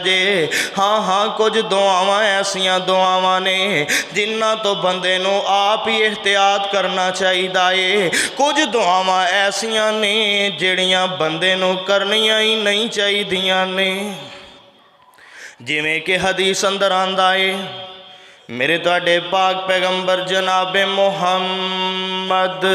जे। हाँ हाँ कुछ दुआवां ऐसियां दुआवां ने जिन्हां तो बंदे नूं आप ही एहतियात करना चाहिदा है। कुछ दुआवां ऐसियां ने जिहड़ियां बंदे नूं करनियां ही नहीं चाहिदियां ने। जिवें कि हदीस अंदर आंदा है, मेरे तुहाडे पाक पैगंबर जनाबे मुहम्मद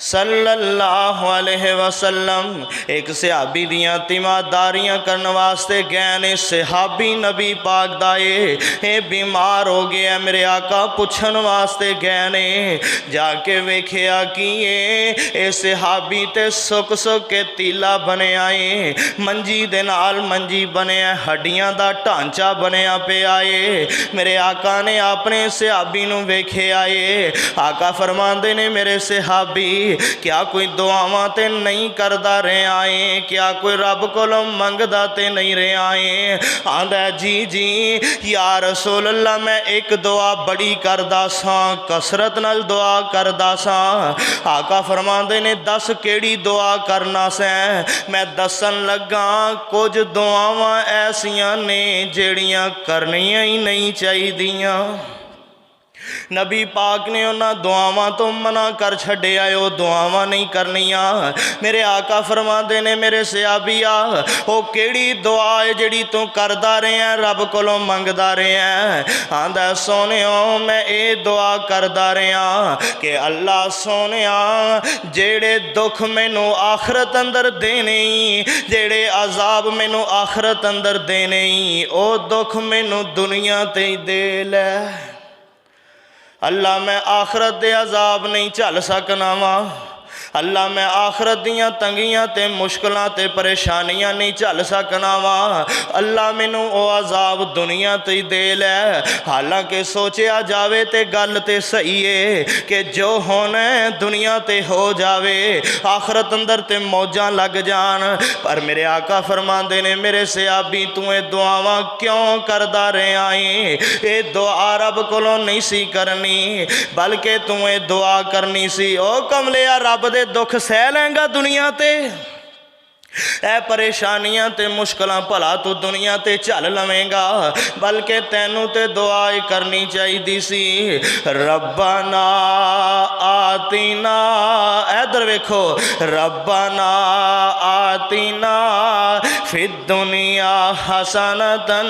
सल्लल्लाहु अलैहि वसल्लम एक सहाबी दियां तीमारदारियां करने वास्ते गए ने। सहाबी नबी पाक दा ये बीमार हो गया, मेरे आका पुछन वास्ते गए ने। जाके वेखिया कि ये सहाबी ते सुक सुक के तीला बनया है, मंजी दे नाल मंजी बनया, हड्डियां दा ढांचा बनया पिया है। मेरे आका ने अपने सहाबी नूं वेखिया है। आका फरमांदे ने, मेरे सहाबी क्या कोई दुआवां ते नहीं करदा रहा है, क्या कोई रब कोलों मंगदा ते नहीं रहा है? आंदा जी जी या रसूल अल्लाह, मैं एक दुआ बड़ी करदा सा, कसरत नाल दुआ करदा सा। आका फरमांदे ने, दस केड़ी दुआ करना सै? मैं दसन लगा कुछ दुआवां ऐसियां ने जेड़ियां करनियां ही नहीं चाहिदियां। नबी पाक ने उन्होंने दुआवां तो मना कर छड्डिया, वो दुआवां नहीं करनियां। मेरे आका फरमाते ने, मेरे सहाबिया वो केड़ी दुआ है जिहड़ी तू करदा रहा, रब कोलों मंगदा रहा? आंदा सोनिया मैं ये दुआ करदा रहा कि अल्लाह सोनिया जेड़े दुख मैनू आखरत अंदर देने, जेड़े अजाब मैनू आखरत अंदर देने, वो दुख मैनू दुनिया ते ही दे लै। अल्लाह मैं आखरत दे अजाब नहीं झल सकना वा। अल्लाह मैं आखरत दियां तंगियां ते मुश्किलां ते परेशानियां नहीं झल सकना वा। अल्लाह मैनू वो अजाब दुनिया ते दे लै। हालांकि सोचिया जावे ते गल ते सही है कि जो होना दुनिया ते हो जावे, आखरत अंदर ते मौजां लग जान। पर मेरे आका फरमांदे ने, मेरे सहाबी तू ये दुआवां क्यों करदा रहा है? ये दुआ रब कोलों नहीं सी करनी, बल्कि तू ये दुआ करनी सी, ओ कमलिया रब दे दुख सह लेंगा दुनिया ते, ए परेशानियां ते मुश्किलां भला तू दुनिया ते झल लवेंगा, बल्कि तैनू ते दुआ करनी चाहिदी सी, रब्बना आतिना। इधर वेखो, रब्बना आतिना फिद दुनिया हसनतन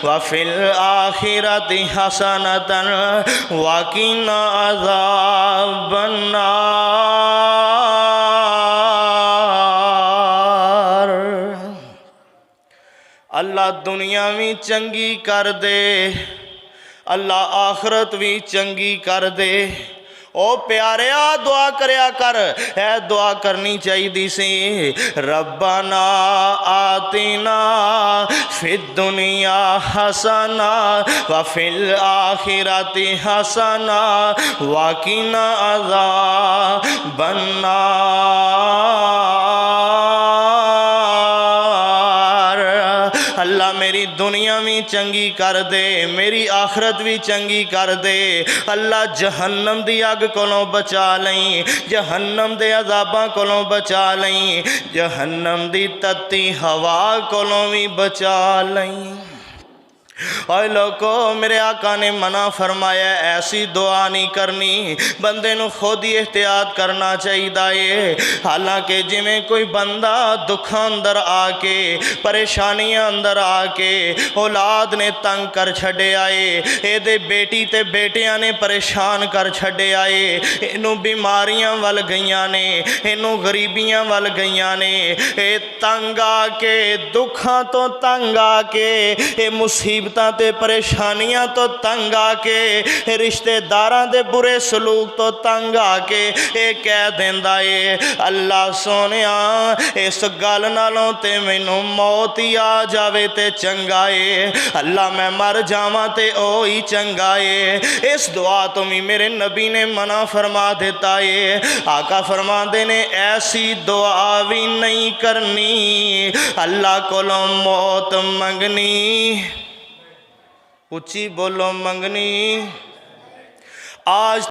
व फिल आखिरति हसनतन व क़िना अज़ाबन नार। अल्लाह दुनिया भी चंगी कर दे, अल्लाह आखरत भी चंगी कर दे। ओ प्यारिया दुआ करया कर, है दुआ करनी चाहिए सी, रब्बना आतिना फिद दुनिया हसना व फिल आखिरति हसना व क़िना अज़ाबन नार। अल्लाह मेरी दुनिया भी चंगी कर दे, मेरी आखरत भी चंगी कर दे। अल्लाह जहन्नम दी अग कोलों बचा लई, जहन्नम दे अजाबां कोलों बचा लई, जहन्नम दी तत्ती हवा कोलों भी बचा लई। और लोगो मेरे आका ने मना फरमाया ऐसी दुआ नहीं करनी, बंदे नू खुद ही एहतियात करना चाहिए। हालांकि जिमें कोई बंदा दुखा अंदर आके, परेशानियां अंदर आके औलाद ने तंग कर छड्डिया है, ये बेटी ते बेटियां ने परेशान कर छड्डिया है, इनू बीमारियां वल गईयां ने, इनू गरीबियां वल गईयां ने, ये तंग आके दुखा तो तंग आके, ये मुसीबत ते परेशानियां तो तंग आके, रिश्तेदारां दे बुरे सलूक तो तंग आके ये कह देंदा है, अल्लाह सोनिया इस गल नालों ते मैनू मौत ही आ जावे ते चंगा है, अल्लाह मैं मर जावां ते ओ ही चंगा है। इस दुआ तो भी मेरे नबी ने मना फरमा देता है। आका फरमाते ने ऐसी दुआ भी नहीं करनी, अल्लाह कोलों मौत मंगनी, उच्ची बोलो मंगनी। आज